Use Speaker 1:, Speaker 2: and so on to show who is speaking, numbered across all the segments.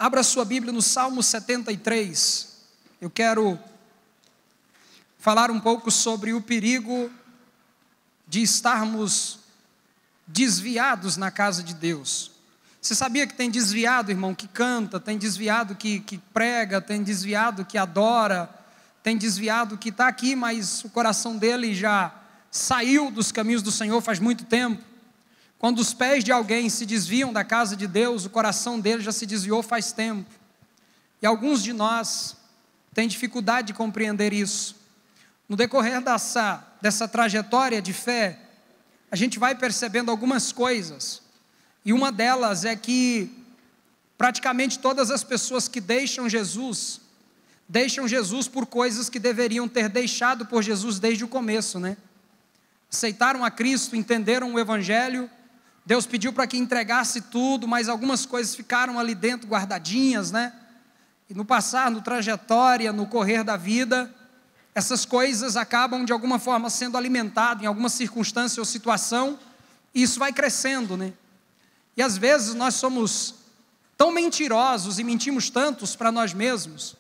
Speaker 1: Abra sua Bíblia no Salmo 73. Eu quero falar um pouco sobre o perigo de estarmos desviados na casa de Deus. Você sabia que tem desviado, irmão, que canta, tem desviado que prega, tem desviado que adora, tem desviado que está aqui, mas o coração dele já saiu dos caminhos do Senhor faz muito tempo. Quando os pés de alguém se desviam da casa de Deus, o coração dele já se desviou faz tempo. E alguns de nós têm dificuldade de compreender isso. No decorrer dessa trajetória de fé, a gente vai percebendo algumas coisas. E uma delas é que praticamente todas as pessoas que deixam Jesus por coisas que deveriam ter deixado por Jesus desde o começo, né? Aceitaram a Cristo, entenderam o Evangelho, Deus pediu para que entregasse tudo, mas algumas coisas ficaram ali dentro guardadinhas, né? E no passar, no trajetória, no correr da vida, essas coisas acabam de alguma forma sendo alimentadas em alguma circunstância ou situação, e isso vai crescendo, né? E às vezes nós somos tão mentirosos e mentimos tantos para nós mesmos,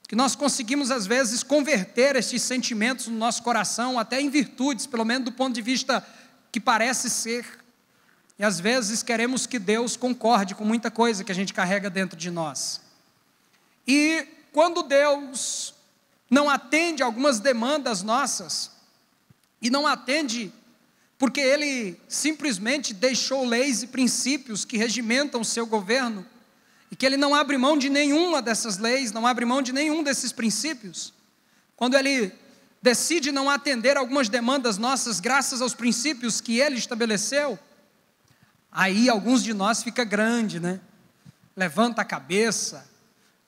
Speaker 1: que nós conseguimos às vezes converter esses sentimentos no nosso coração até em virtudes, pelo menos do ponto de vista que parece ser. E às vezes queremos que Deus concorde com muita coisa que a gente carrega dentro de nós. E quando Deus não atende algumas demandas nossas, e não atende porque Ele simplesmente deixou leis e princípios que regimentam o seu governo, e que Ele não abre mão de nenhuma dessas leis, não abre mão de nenhum desses princípios, quando Ele decide não atender algumas demandas nossas, graças aos princípios que Ele estabeleceu, aí alguns de nós fica grande, né? Levanta a cabeça,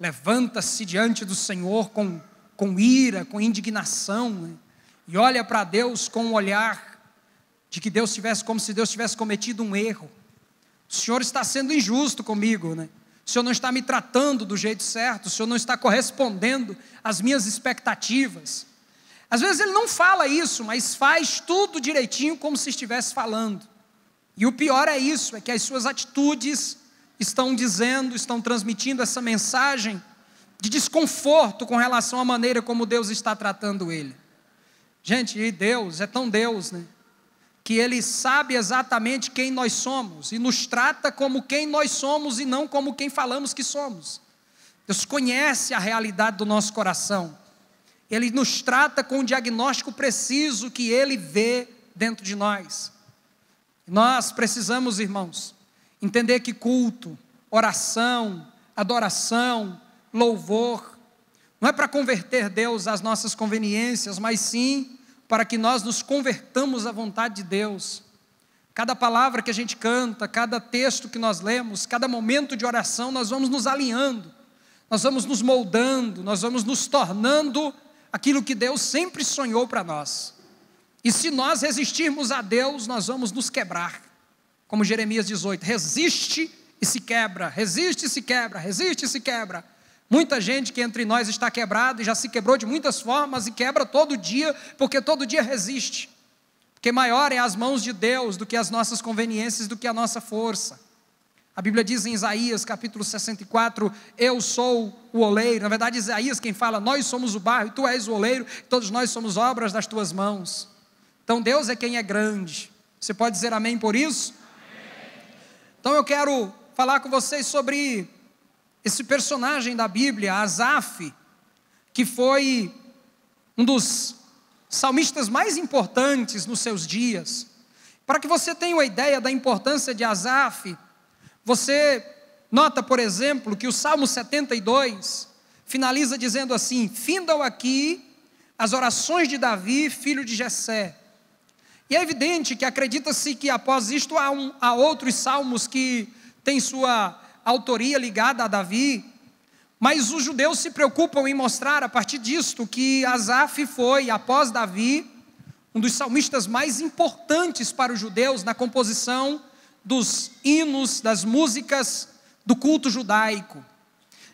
Speaker 1: levanta-se diante do Senhor com ira, com indignação, né? E olha para Deus com um olhar de que Deus tivesse, como se Deus tivesse cometido um erro. O Senhor está sendo injusto comigo, né? O Senhor não está me tratando do jeito certo, o Senhor não está correspondendo às minhas expectativas. Às vezes Ele não fala isso, mas faz tudo direitinho como se estivesse falando. E o pior é isso, é que as suas atitudes estão transmitindo essa mensagem de desconforto com relação à maneira como Deus está tratando ele. Gente, e Deus é tão Deus, né? Que Ele sabe exatamente quem nós somos e nos trata como quem nós somos e não como quem falamos que somos. Deus conhece a realidade do nosso coração. Ele nos trata com um diagnóstico preciso que Ele vê dentro de nós. Nós precisamos, irmãos, entender que culto, oração, adoração, louvor, não é para converter Deus às nossas conveniências, mas sim para que nós nos convertamos à vontade de Deus. Cada palavra que a gente canta, cada texto que nós lemos, cada momento de oração, nós vamos nos alinhando, nós vamos nos moldando, nós vamos nos tornando aquilo que Deus sempre sonhou para nós. E se nós resistirmos a Deus, nós vamos nos quebrar. Como Jeremias 18, resiste e se quebra, resiste e se quebra, resiste e se quebra. Muita gente que entre nós está quebrada e já se quebrou de muitas formas e quebra todo dia, porque todo dia resiste. Porque maior é as mãos de Deus do que as nossas conveniências, do que a nossa força. A Bíblia diz em Isaías capítulo 64, eu sou o oleiro. Na verdade, Isaías quem fala, nós somos o barro e tu és o oleiro, todos nós somos obras das tuas mãos. Então Deus é quem é grande. Você pode dizer amém por isso? Amém. Então eu quero falar com vocês sobre esse personagem da Bíblia, Asaf, que foi um dos salmistas mais importantes nos seus dias. Para que você tenha uma ideia da importância de Asaf, você nota, por exemplo, que o Salmo 72 finaliza dizendo assim, findam aqui as orações de Davi, filho de Jessé. E é evidente que acredita-se que após isto há outros salmos que têm sua autoria ligada a Davi, mas os judeus se preocupam em mostrar a partir disto que Asaf foi, após Davi, um dos salmistas mais importantes para os judeus na composição dos hinos, das músicas do culto judaico.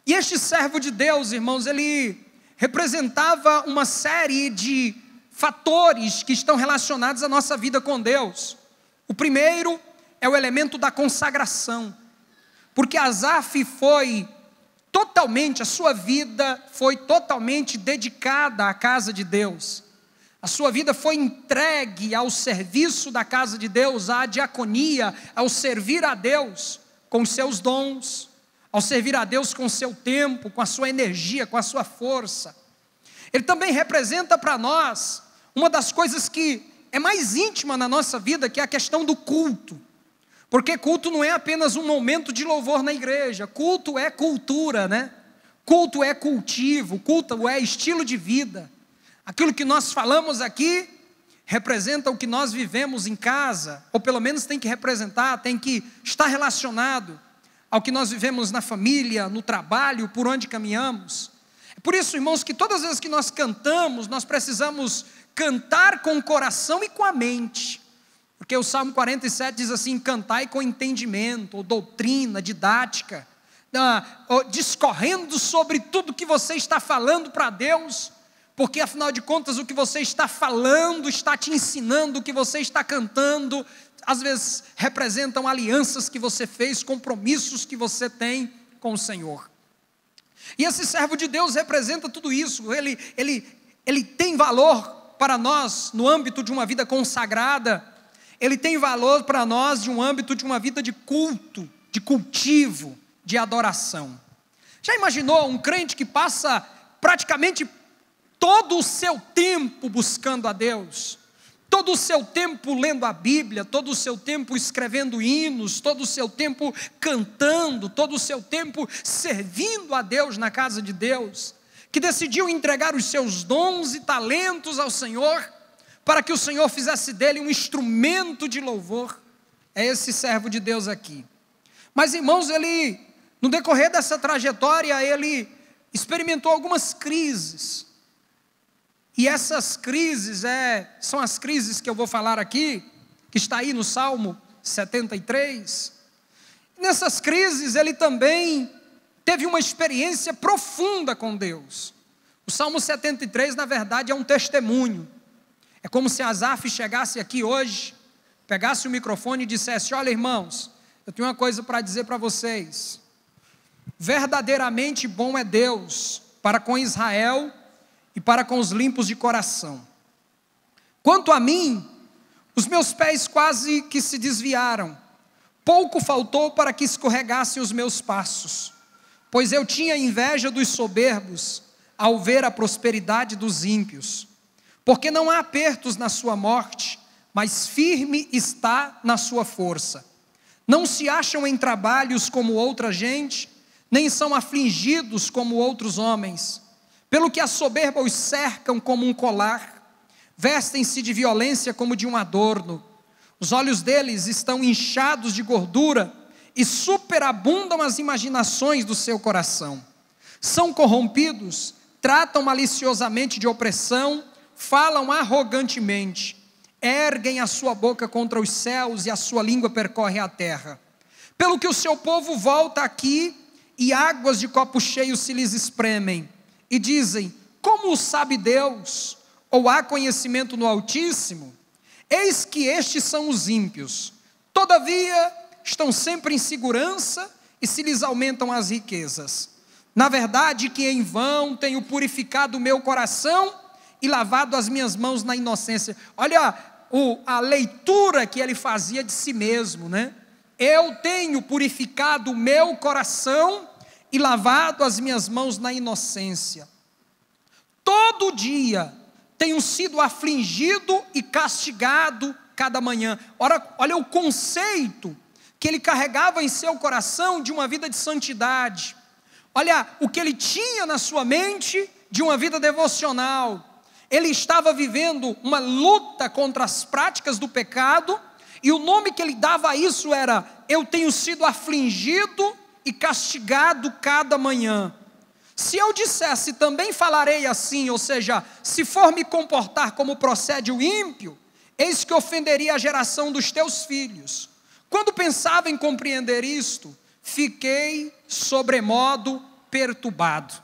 Speaker 1: E este servo de Deus, irmãos, ele representava uma série de fatores que estão relacionados à nossa vida com Deus. O primeiro é o elemento da consagração. Porque Asaf foi a sua vida foi totalmente dedicada à casa de Deus. A sua vida foi entregue ao serviço da casa de Deus, à diaconia, ao servir a Deus com os seus dons, ao servir a Deus com o seu tempo, com a sua energia, com a sua força. Ele também representa para nós uma das coisas que é mais íntima na nossa vida, que é a questão do culto. Porque culto não é apenas um momento de louvor na igreja, culto é cultura, né? Culto é cultivo, culto é estilo de vida. Aquilo que nós falamos aqui representa o que nós vivemos em casa, ou pelo menos tem que representar, tem que estar relacionado ao que nós vivemos na família, no trabalho, por onde caminhamos. É por isso, irmãos, que todas as vezes que nós cantamos, nós precisamos cantar com o coração e com a mente. Porque o Salmo 47 diz assim: cantai com entendimento, ou doutrina, didática, discorrendo sobre tudo que você está falando para Deus, porque afinal de contas o que você está falando, está te ensinando, o que você está cantando, às vezes representam alianças que você fez, compromissos que você tem com o Senhor. E esse servo de Deus representa tudo isso, ele tem valor para nós no âmbito de uma vida consagrada, ele tem valor para nós de um âmbito de uma vida de culto, de cultivo, de adoração. Já imaginou um crente que passa praticamente todo o seu tempo buscando a Deus, todo o seu tempo lendo a Bíblia, todo o seu tempo escrevendo hinos, todo o seu tempo cantando, todo o seu tempo servindo a Deus na casa de Deus, que decidiu entregar os seus dons e talentos ao Senhor, para que o Senhor fizesse dele um instrumento de louvor? É esse servo de Deus aqui. Mas, irmãos, ele, no decorrer dessa trajetória, ele experimentou algumas crises. E essas crises são as crises que eu vou falar aqui, que está aí no Salmo 73. Nessas crises ele também teve uma experiência profunda com Deus. O Salmo 73, na verdade, é um testemunho. É como se Asaf chegasse aqui hoje, pegasse o microfone e dissesse: olha, irmãos, eu tenho uma coisa para dizer para vocês. Verdadeiramente bom é Deus para com Israel e para com os limpos de coração. Quanto a mim, os meus pés quase que se desviaram, pouco faltou para que escorregassem os meus passos, pois eu tinha inveja dos soberbos ao ver a prosperidade dos ímpios, porque não há apertos na sua morte, mas firme está na sua força. Não se acham em trabalhos como outra gente, nem são afligidos como outros homens. Pelo que a soberba os cercam como um colar, vestem-se de violência como de um adorno. Os olhos deles estão inchados de gordura e superabundam as imaginações do seu coração. São corrompidos, tratam maliciosamente de opressão, falam arrogantemente, erguem a sua boca contra os céus e a sua língua percorre a terra. Pelo que o seu povo volta aqui e águas de copo cheio se lhes espremem. E dizem: como o sabe Deus? Ou há conhecimento no Altíssimo? Eis que estes são os ímpios, todavia estão sempre em segurança e se lhes aumentam as riquezas. Na verdade que em vão tenho purificado o meu coração e lavado as minhas mãos na inocência. Olha a leitura que ele fazia de si mesmo, né? Eu tenho purificado o meu coração e lavado as minhas mãos na inocência. Todo dia tenho sido afligido e castigado cada manhã. Olha o conceito que ele carregava em seu coração de uma vida de santidade. Olha o que ele tinha na sua mente de uma vida devocional. Ele estava vivendo uma luta contra as práticas do pecado, e o nome que ele dava a isso era: eu tenho sido afligido e castigado cada manhã. Se eu dissesse também falarei assim, ou seja, se for me comportar como procede o ímpio, eis que ofenderia a geração dos teus filhos. Quando pensava em compreender isto, fiquei sobremodo perturbado.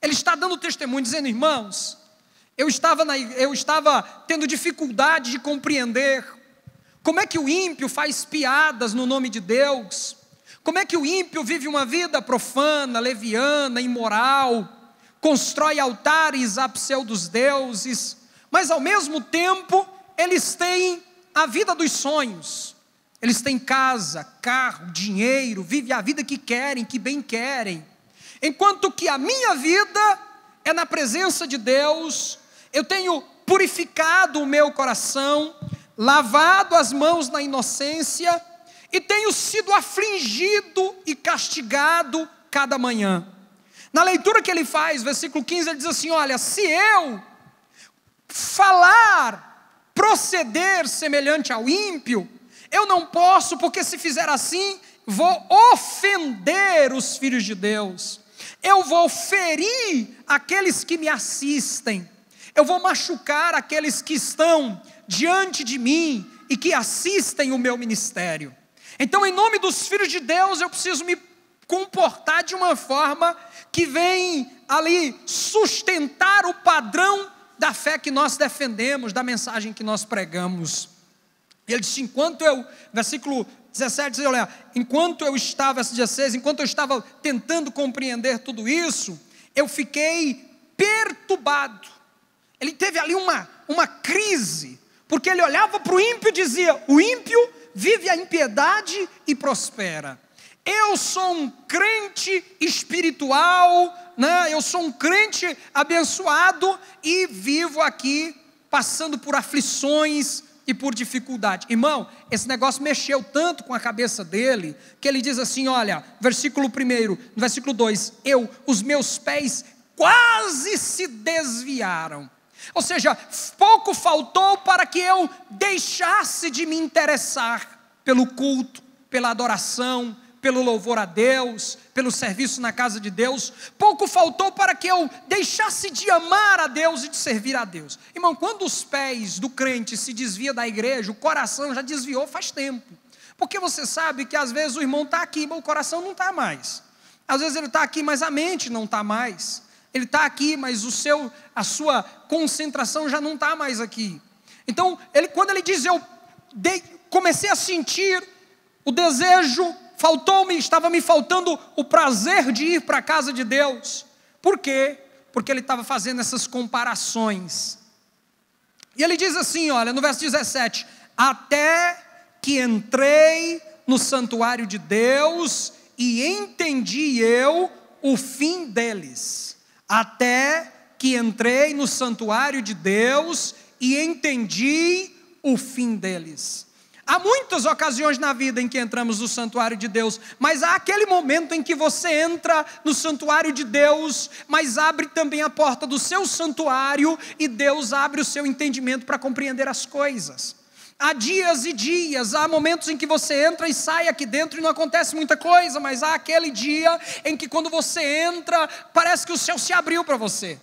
Speaker 1: Ele está dando testemunho, dizendo: irmãos, eu estava tendo dificuldade de compreender como é que o ímpio faz piadas no nome de Deus, Como é que o ímpio vive uma vida profana, leviana, imoral, constrói altares a pseudos-deuses, mas ao mesmo tempo eles têm a vida dos sonhos. Eles têm casa, carro, dinheiro, vivem a vida que querem, que bem querem. Enquanto que a minha vida é na presença de Deus, eu tenho purificado o meu coração, lavado as mãos na inocência e tenho sido afligido e castigado cada manhã. Na leitura que ele faz, versículo 15, ele diz assim: olha, se eu falar, proceder semelhante ao ímpio, eu não posso, porque se fizer assim, vou ofender os filhos de Deus, eu vou ferir aqueles que me assistem, eu vou machucar aqueles que estão diante de mim e que assistem o meu ministério. Então, em nome dos filhos de Deus, eu preciso me comportar de uma forma que vem ali sustentar o padrão da fé que nós defendemos, da mensagem que nós pregamos. Ele disse, versículo 17, diz, olha, enquanto eu estava tentando compreender tudo isso, eu fiquei perturbado. Ele teve ali uma crise, porque ele olhava para o ímpio e dizia, o ímpio vive a impiedade e prospera. Eu sou um crente espiritual, né? Eu sou um crente abençoado e vivo aqui passando por aflições e por dificuldade. Irmão, esse negócio mexeu tanto com a cabeça dele, que ele diz assim, olha, versículo 1, versículo 2, os meus pés quase se desviaram. Ou seja, pouco faltou para que eu deixasse de me interessar pelo culto, pela adoração, pelo louvor a Deus, pelo serviço na casa de Deus. Pouco faltou para que eu deixasse de amar a Deus e de servir a Deus. Irmão, quando os pés do crente se desviam da igreja, o coração já desviou faz tempo. Porque você sabe que às vezes o irmão está aqui, mas o coração não está mais. Às vezes ele está aqui, mas a mente não está mais. Ele está aqui, mas a sua concentração já não está mais aqui. Então, quando ele diz, comecei a sentir o desejo, estava me faltando o prazer de ir para a casa de Deus. Por quê? Porque ele estava fazendo essas comparações. E ele diz assim, olha, no verso 17, até que entrei no santuário de Deus e entendi eu o fim deles. Até que entrei no santuário de Deus e entendi o fim deles. Há muitas ocasiões na vida em que entramos no santuário de Deus, mas há aquele momento em que você entra no santuário de Deus, mas abre também a porta do seu santuário e Deus abre o seu entendimento para compreender as coisas. Há dias e dias, há momentos em que você entra e sai aqui dentro e não acontece muita coisa, mas há aquele dia em que quando você entra, parece que o céu se abriu para você.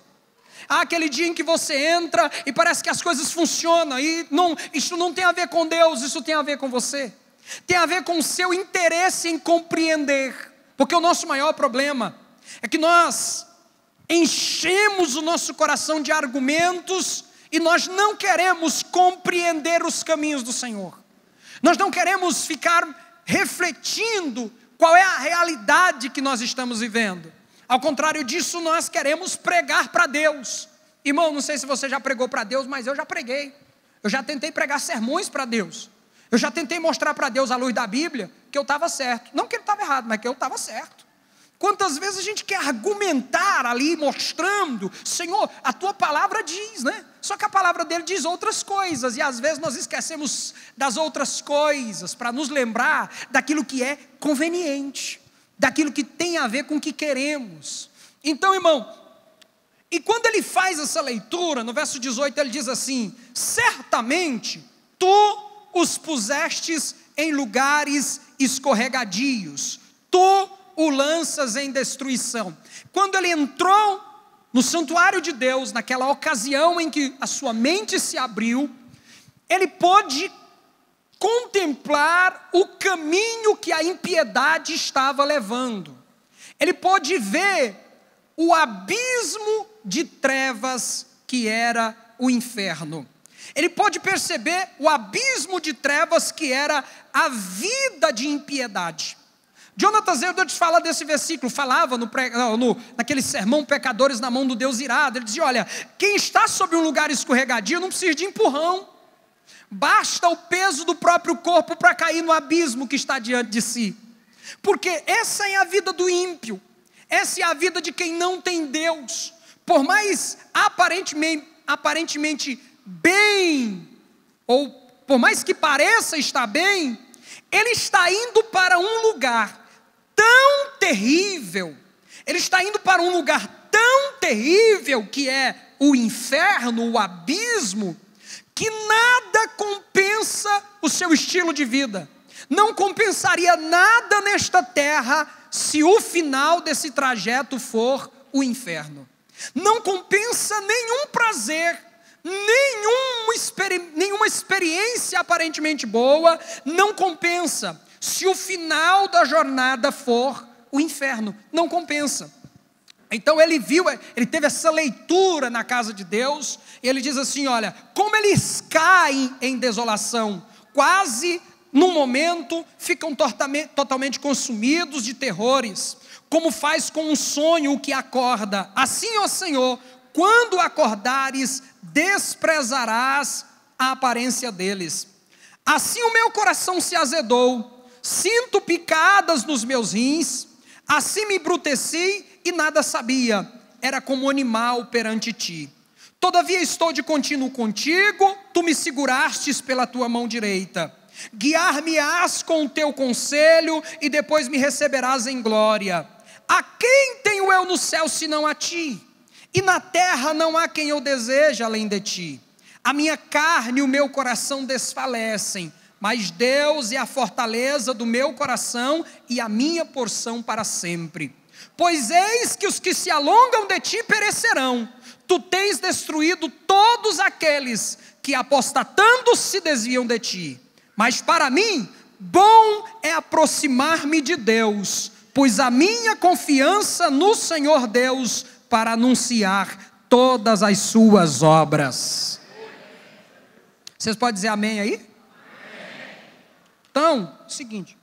Speaker 1: Há aquele dia em que você entra e parece que as coisas funcionam, e isso não tem a ver com Deus, isso tem a ver com você. Tem a ver com o seu interesse em compreender, porque o nosso maior problema é que nós enchemos o nosso coração de argumentos e nós não queremos compreender os caminhos do Senhor. Nós não queremos ficar refletindo qual é a realidade que nós estamos vivendo. Ao contrário disso, nós queremos pregar para Deus. Irmão, não sei se você já pregou para Deus, mas eu já preguei. Eu já tentei pregar sermões para Deus. Eu já tentei mostrar para Deus, à luz da Bíblia, que eu estava certo. Não que ele estava errado, mas que eu estava certo. Quantas vezes a gente quer argumentar ali, mostrando, Senhor, a tua palavra diz, né? Só que a palavra dele diz outras coisas, e às vezes nós esquecemos das outras coisas, para nos lembrar daquilo que é conveniente, daquilo que tem a ver com o que queremos. Então, irmão, e quando ele faz essa leitura, no verso 18 ele diz assim, certamente tu os pusestes em lugares escorregadios, tu o lanças em destruição. Quando ele entrou no santuário de Deus, naquela ocasião em que a sua mente se abriu, ele pôde contemplar o caminho que a impiedade estava levando. Ele pôde ver o abismo de trevas que era o inferno. Ele pôde perceber o abismo de trevas que era a vida de impiedade. Jonathan Edwards fala desse versículo, falava naquele sermão Pecadores na Mão do Deus Irado. Ele dizia, olha, quem está sobre um lugar escorregadio não precisa de empurrão, basta o peso do próprio corpo para cair no abismo que está diante de si, porque essa é a vida do ímpio, essa é a vida de quem não tem Deus. Por mais aparentemente bem, ou por mais que pareça estar bem, ele está indo para um lugar tão terrível, ele está indo para um lugar tão terrível que é o inferno, o abismo, que nada compensa o seu estilo de vida. Não compensaria nada nesta terra se o final desse trajeto for o inferno. Não compensa nenhum prazer, nenhuma experiência aparentemente boa, não compensa se o final da jornada for o inferno, não compensa. Então ele teve essa leitura na casa de Deus, e ele diz assim, olha, como eles caem em desolação, quase num momento ficam totalmente consumidos de terrores, como faz com um sonho o que acorda, assim, ó Senhor, quando acordares, desprezarás a aparência deles. Assim o meu coração se azedou, sinto picadas nos meus rins, assim me embruteci e nada sabia, era como animal perante ti. Todavia estou de contínuo contigo, tu me segurastes pela tua mão direita. Guiar-me-ás com o teu conselho e depois me receberás em glória. A quem tenho eu no céu senão a ti? E na terra não há quem eu deseje além de ti. A minha carne e o meu coração desfalecem, mas Deus é a fortaleza do meu coração e a minha porção para sempre. Pois eis que os que se alongam de ti perecerão. Tu tens destruído todos aqueles que apostatando se desviam de ti. Mas para mim, bom é aproximar-me de Deus, pois a minha confiança no Senhor Deus para anunciar todas as suas obras. Vocês podem dizer amém aí? Amém. Então, seguinte.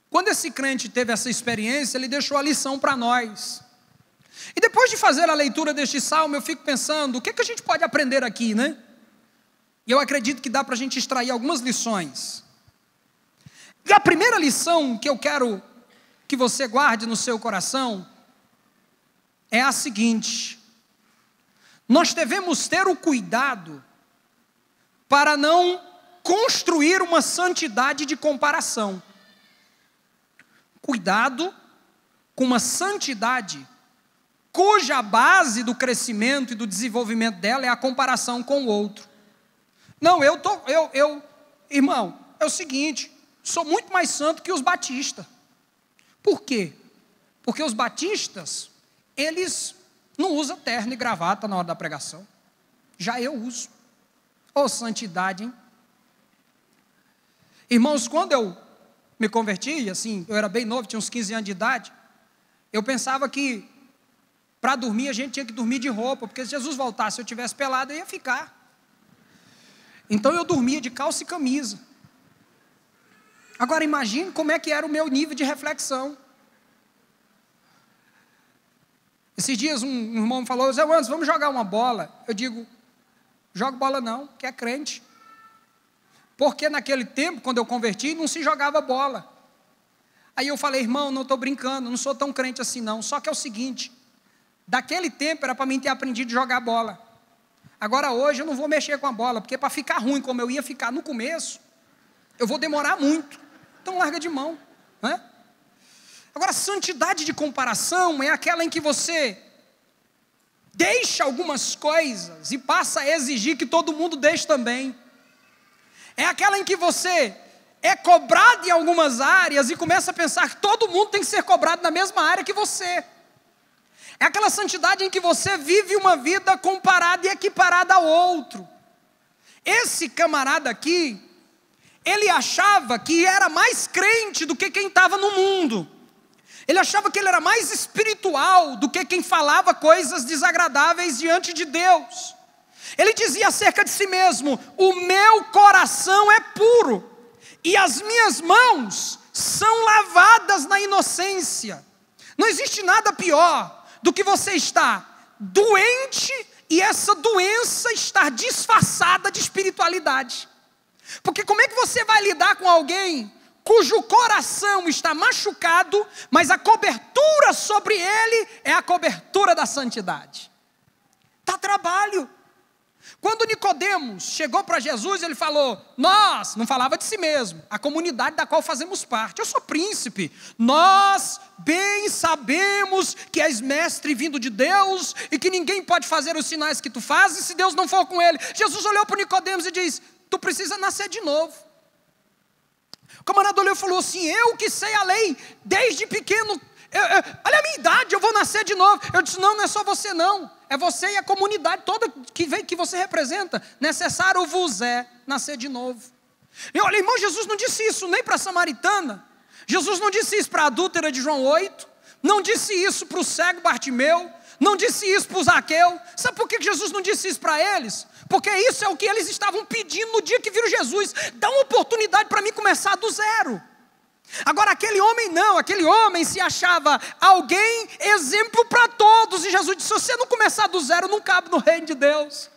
Speaker 1: Quando esse crente teve essa experiência, ele deixou a lição para nós. E depois de fazer a leitura deste salmo, eu fico pensando, o que a gente pode aprender aqui, né? E eu acredito que dá para a gente extrair algumas lições. E a primeira lição que eu quero que você guarde no seu coração é a seguinte: nós devemos ter o cuidado para não construir uma santidade de comparação. Cuidado com uma santidade cuja base do crescimento e do desenvolvimento dela é a comparação com o outro. Não, irmão, é o seguinte, sou muito mais santo que os batistas. Por quê? Porque os batistas, eles não usam terno e gravata na hora da pregação. Já eu uso. Ô, santidade, hein? Irmãos, quando eu me converti, assim, eu era bem novo, tinha uns 15 anos de idade, eu pensava que para dormir a gente tinha que dormir de roupa, porque se Jesus voltasse, se eu tivesse pelado, eu ia ficar. Então eu dormia de calça e camisa. Agora imagine como é que era o meu nível de reflexão. Esses dias um irmão me falou, Zé Wanderson, vamos jogar uma bola. Eu digo, jogo bola não, que é crente. Porque naquele tempo, quando eu converti, não se jogava bola. Aí eu falei, irmão, não estou brincando, não sou tão crente assim não. Só que é o seguinte, daquele tempo era para mim ter aprendido a jogar bola. Agora hoje eu não vou mexer com a bola, porque para ficar ruim como eu ia ficar no começo, eu vou demorar muito. Então larga de mão, né? Agora, santidade de comparação é aquela em que você deixa algumas coisas e passa a exigir que todo mundo deixe também. É aquela em que você é cobrado em algumas áreas e começa a pensar que todo mundo tem que ser cobrado na mesma área que você. É aquela santidade em que você vive uma vida comparada e equiparada ao outro. Esse camarada aqui, ele achava que era mais crente do que quem estava no mundo. Ele achava que ele era mais espiritual do que quem falava coisas desagradáveis diante de Deus. Ele dizia acerca de si mesmo, o meu coração é puro. e as minhas mãos são lavadas na inocência. Não existe nada pior do que você estar doente e essa doença estar disfarçada de espiritualidade. Porque como é que você vai lidar com alguém cujo coração está machucado, mas a cobertura sobre ele é a cobertura da santidade? Dá trabalho. Quando Nicodemos chegou para Jesus, ele falou: nós, não falava de si mesmo, a comunidade da qual fazemos parte, eu sou príncipe, nós bem sabemos que és mestre vindo de Deus, e que ninguém pode fazer os sinais que tu fazes, se Deus não for com ele. Jesus olhou para Nicodemos e disse: tu precisa nascer de novo. O camarada olhou e falou assim: eu que sei a lei desde pequeno, olha a minha idade, eu vou nascer de novo. Eu disse: não é só você não, é você e a comunidade toda que você representa. Necessário vos é nascer de novo. E olha, irmão, Jesus não disse isso nem para a samaritana, Jesus não disse isso para a adúltera de João 8, não disse isso para o cego Bartimeu, não disse isso para o Zaqueu. Sabe por que Jesus não disse isso para eles? Porque isso é o que eles estavam pedindo no dia que viram Jesus: dá uma oportunidade para mim começar do zero. Agora aquele homem não, aquele homem se achava alguém exemplo para todos, e Jesus disse: se você não começar do zero, não cabe no reino de Deus.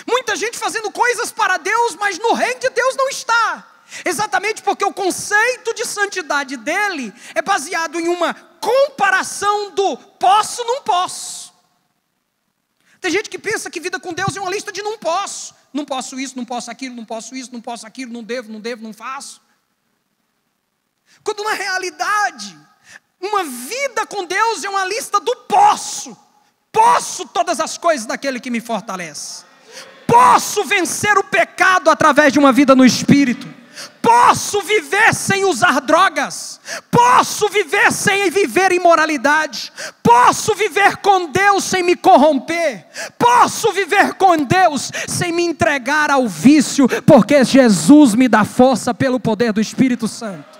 Speaker 1: Muita gente fazendo coisas para Deus, mas no reino de Deus não está, exatamente porque o conceito de santidade dele é baseado em uma comparação do posso, não posso. Tem gente que pensa que vida com Deus é uma lista de não posso isso, não posso aquilo, não posso isso, não posso aquilo, não devo, não faço. Quando na realidade, uma vida com Deus é uma lista do posso. Posso todas as coisas daquele que me fortalece. Posso vencer o pecado através de uma vida no Espírito. Posso viver sem usar drogas. Posso viver sem viver imoralidade. Posso viver com Deus sem me corromper. Posso viver com Deus sem me entregar ao vício, porque Jesus me dá força pelo poder do Espírito Santo.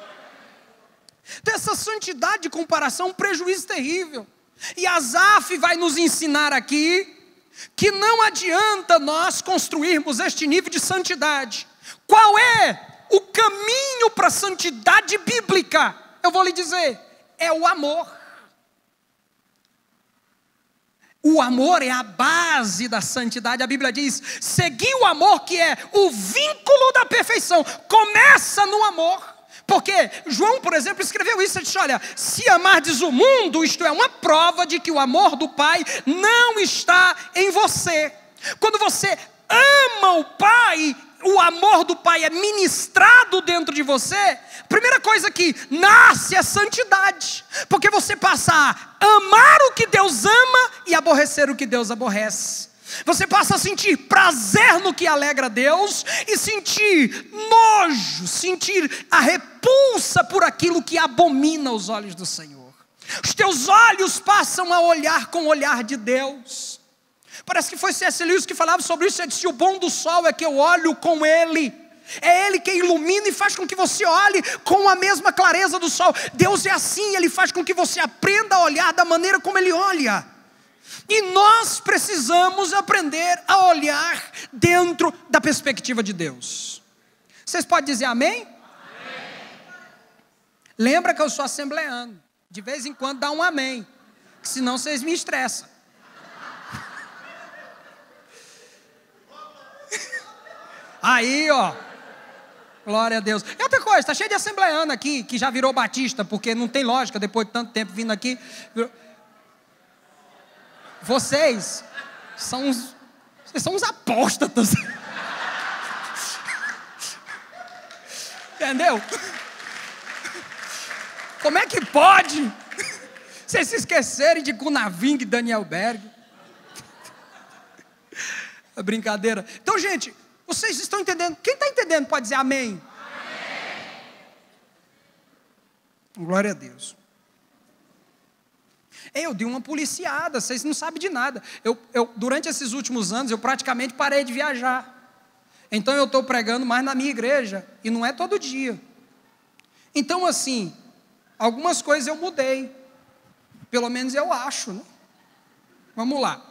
Speaker 1: Dessa santidade de comparação, um prejuízo terrível. E Asaf vai nos ensinar aqui que não adianta nós construirmos este nível de santidade. Qual é o caminho para a santidade bíblica? Eu vou lhe dizer: é o amor. O amor é a base da santidade. A Bíblia diz: segui o amor, que é o vínculo da perfeição. Começa no amor. Porque João, por exemplo, escreveu isso. Ele disse: olha, se amardes o mundo, isto é uma prova de que o amor do Pai não está em você. Quando você ama o Pai, o amor do Pai é ministrado dentro de você, a primeira coisa que nasce é santidade. Porque você passa a amar o que Deus ama e aborrecer o que Deus aborrece. Você passa a sentir prazer no que alegra a Deus e sentir nojo, sentir a repulsa por aquilo que abomina os olhos do Senhor. Os teus olhos passam a olhar com o olhar de Deus. Parece que foi C.S. Lewis que falava sobre isso. Ele disse: o bom do sol é que eu olho com ele. É ele que ilumina e faz com que você olhe com a mesma clareza do sol. Deus é assim, ele faz com que você aprenda a olhar da maneira como ele olha. E nós precisamos aprender a olhar dentro da perspectiva de Deus. Vocês podem dizer amém? Amém. Lembra que eu sou assembleano. De vez em quando dá um amém, senão vocês me estressam. Aí, ó, glória a Deus. E outra coisa, está cheio de assembleano aqui que já virou batista, porque não tem lógica depois de tanto tempo vindo aqui. Vocês são uns apóstatas. Entendeu? Como é que pode vocês se esquecerem de Gunaving e Daniel Berg? É brincadeira. Então, gente, vocês estão entendendo? Quem está entendendo pode dizer amém. Amém. Glória a Deus. Eu dei uma policiada, vocês não sabem de nada. Durante esses últimos anos, eu praticamente parei de viajar. Então eu estou pregando mais na minha igreja, e não é todo dia. Então assim, algumas coisas eu mudei. Pelo menos eu acho, né? Vamos lá.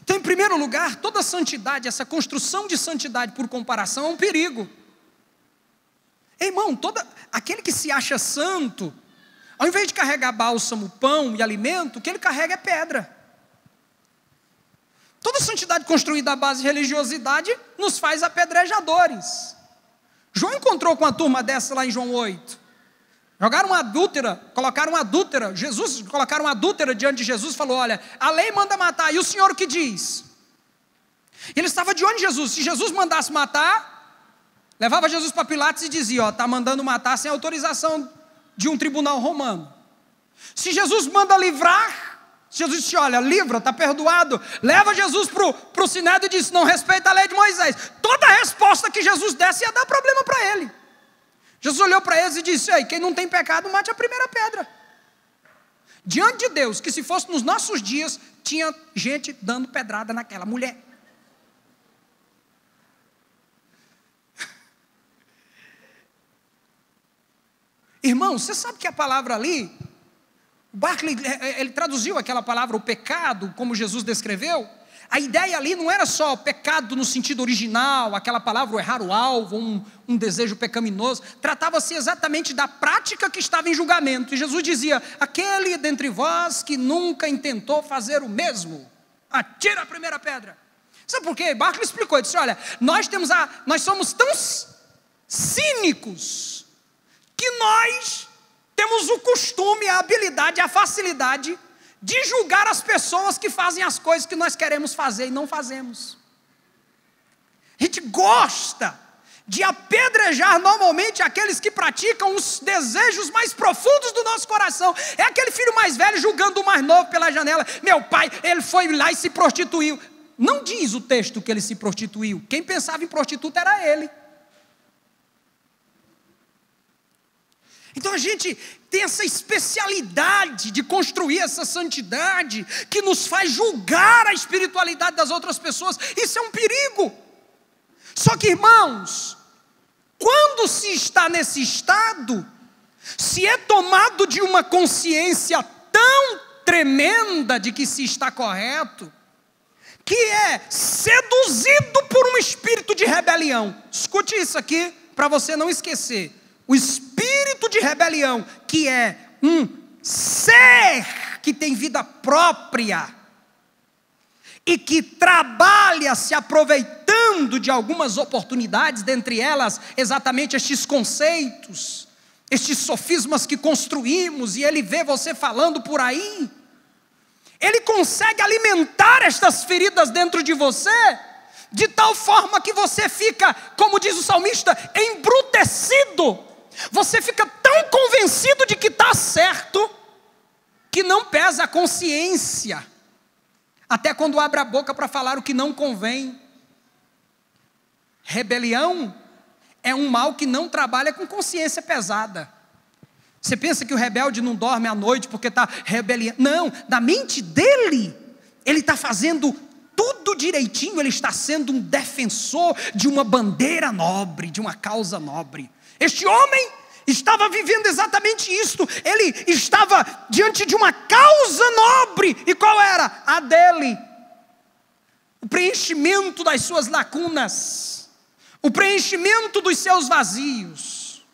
Speaker 1: Então, em primeiro lugar, toda santidade, essa construção de santidade por comparação é um perigo. Irmão, aquele que se acha santo, ao invés de carregar bálsamo, pão e alimento, o que ele carrega é pedra. Toda santidade construída à base de religiosidade nos faz apedrejadores. João encontrou com uma turma dessa lá em João 8. Colocaram uma adúltera diante de Jesus e falou: olha, a lei manda matar, e o senhor o que diz? Ele estava de olho em Jesus. Se Jesus mandasse matar, levava Jesus para Pilatos e dizia: está mandando matar sem autorização de um tribunal romano. Se Jesus manda livrar, Jesus disse: olha, livra, está perdoado. Leva Jesus para o Sinédrio e disse: não respeita a lei de Moisés. Toda resposta que Jesus desse ia dar problema para ele. Jesus olhou para eles e disse: ei, quem não tem pecado, mate a primeira pedra. Diante de Deus, que se fosse nos nossos dias, tinha gente dando pedrada naquela mulher. Irmão, você sabe que a palavra ali, Barclay, ele traduziu aquela palavra, o pecado, como Jesus descreveu. A ideia ali não era só pecado no sentido original, aquela palavra, o errar o alvo, um desejo pecaminoso. Tratava-se exatamente da prática que estava em julgamento. E Jesus dizia: aquele dentre vós que nunca intentou fazer o mesmo, atira a primeira pedra. Sabe por quê? Barclay explicou, ele disse: olha, nós somos tão cínicos que nós temos o costume, a habilidade, a facilidade de julgar as pessoas que fazem as coisas que nós queremos fazer e não fazemos. A gente gosta de apedrejar normalmente aqueles que praticam os desejos mais profundos do nosso coração. É aquele filho mais velho julgando o mais novo pela janela: meu pai, ele foi lá e se prostituiu. Não diz o texto que ele se prostituiu. Quem pensava em prostituta era ele. Então a gente tem essa especialidade de construir essa santidade que nos faz julgar a espiritualidade das outras pessoas. Isso é um perigo. Só que, irmãos, quando se está nesse estado, se é tomado de uma consciência tão tremenda de que se está correto, que é seduzido por um espírito de rebelião. Escute isso aqui para você não esquecer. O espírito de rebelião, que é um ser que tem vida própria e que trabalha se aproveitando de algumas oportunidades, dentre elas exatamente estes conceitos, estes sofismas que construímos, e ele vê você falando por aí, ele consegue alimentar estas feridas dentro de você, de tal forma que você fica, como diz o salmista, embrutecido. Você fica tão convencido de que está certo, que não pesa a consciência, até quando abre a boca para falar o que não convém. Rebelião é um mal que não trabalha com consciência pesada. Você pensa que o rebelde não dorme à noite porque está rebeliando? Não, na mente dele, ele está fazendo tudo direitinho, ele está sendo um defensor de uma bandeira nobre, de uma causa nobre. Este homem estava vivendo exatamente isto. Ele estava diante de uma causa nobre. E qual era? A dele. O preenchimento das suas lacunas. O preenchimento dos seus vazios.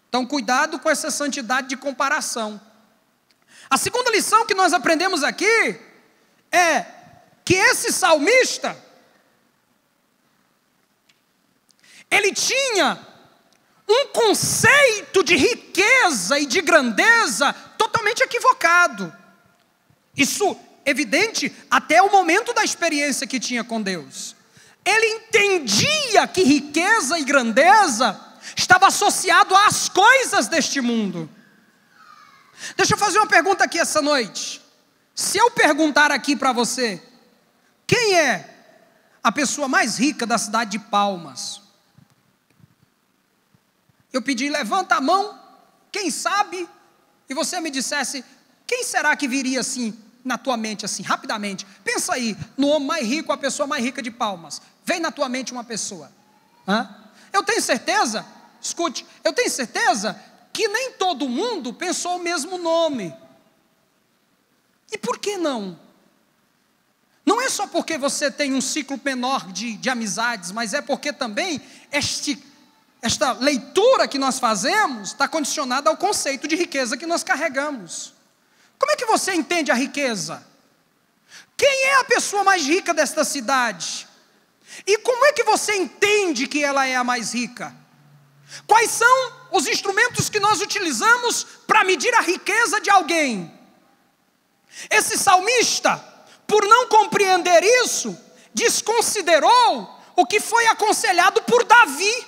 Speaker 1: Então cuidado com essa santidade de comparação. A segunda lição que nós aprendemos aqui é que esse salmista, ele tinha um conceito de riqueza e de grandeza totalmente equivocado. Isso evidente até o momento da experiência que tinha com Deus. Ele entendia que riqueza e grandeza estava associado às coisas deste mundo. Deixa eu fazer uma pergunta aqui essa noite. Se eu perguntar aqui para você, quem é a pessoa mais rica da cidade de Palmas? Eu pedi: levanta a mão, quem sabe? E você me dissesse: quem será que viria assim, na tua mente, assim, rapidamente? Pensa aí, no homem mais rico, a pessoa mais rica de Palmas. Vem na tua mente uma pessoa. Eu tenho certeza, escute, eu tenho certeza que nem todo mundo pensou o mesmo nome. E por que não? Não é só porque você tem um ciclo menor de amizades, mas é porque também esta leitura que nós fazemos está condicionada ao conceito de riqueza que nós carregamos. Como é que você entende a riqueza? Quem é a pessoa mais rica desta cidade? E como é que você entende que ela é a mais rica? Quais são os instrumentos que nós utilizamos para medir a riqueza de alguém? Esse salmista, por não compreender isso, desconsiderou o que foi aconselhado por Davi,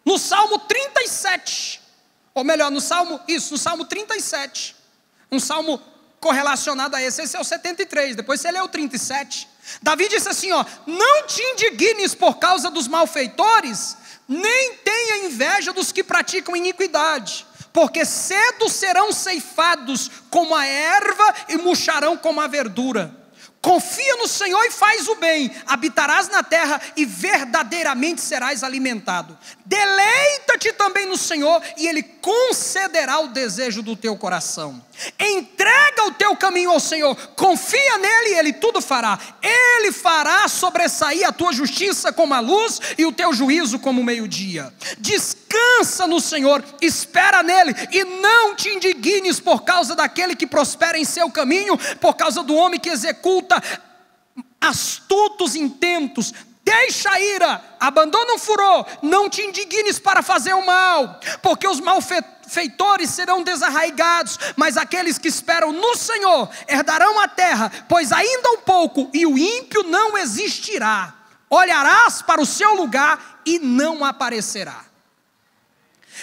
Speaker 1: no Salmo 37, ou melhor, no Salmo 37, um salmo correlacionado a esse é o 73, depois você lê o 37, Davi disse assim, não te indignes por causa dos malfeitores, nem tenha inveja dos que praticam iniquidade, porque cedo serão ceifados como a erva e murcharão como a verdura. Confia no Senhor e faz o bem, habitarás na terra e verdadeiramente serás alimentado. Deleita-te também no Senhor e Ele concederá o desejo do teu coração. Entrega o teu caminho ao Senhor, confia nele e Ele tudo fará. Ele fará sobressair a tua justiça como a luz e o teu juízo como o meio-dia. Descansa no Senhor, espera nele e não te indignes por causa daquele que prospera em seu caminho, por causa do homem que executa astutos intentos. Deixa a ira, abandona o furor, não te indignes para fazer o mal, porque os malfeitores serão desarraigados, mas aqueles que esperam no Senhor herdarão a terra, pois ainda um pouco e o ímpio não existirá. Olharás para o seu lugar e não aparecerá.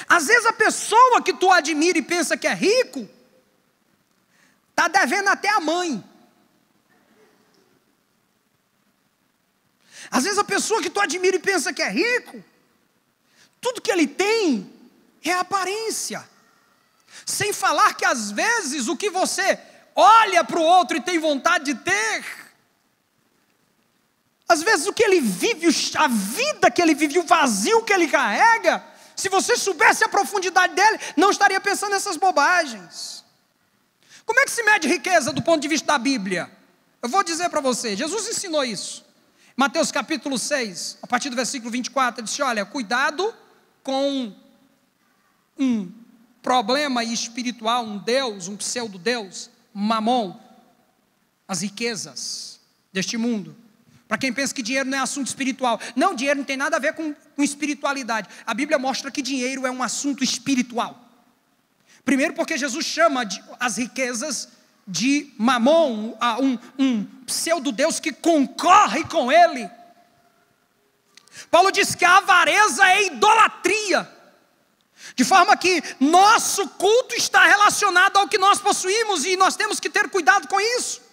Speaker 1: Às vezes a pessoa que tu admira e pensa que é rico, está devendo até a mãe. Às vezes a pessoa que tu admira e pensa que é rico, tudo que ele tem é aparência. Sem falar que às vezes o que você olha para o outro e tem vontade de ter, às vezes o que ele vive, a vida que ele vive, o vazio que ele carrega, se você soubesse a profundidade dele, não estaria pensando nessas bobagens. Como é que se mede riqueza do ponto de vista da Bíblia? Eu vou dizer para você, Jesus ensinou isso. Mateus capítulo 6, a partir do versículo 24, ele disse, olha, cuidado com um problema espiritual, um Deus, um pseudo-Deus, Mamon, as riquezas deste mundo. Para quem pensa que dinheiro não é assunto espiritual. Não, dinheiro não tem nada a ver com espiritualidade. A Bíblia mostra que dinheiro é um assunto espiritual. Primeiro porque Jesus chama as riquezas de Mamon, um pseudo-deus que concorre com ele. Paulo diz que a avareza é idolatria, de forma que nosso culto está relacionado ao que nós possuímos e nós temos que ter cuidado com isso.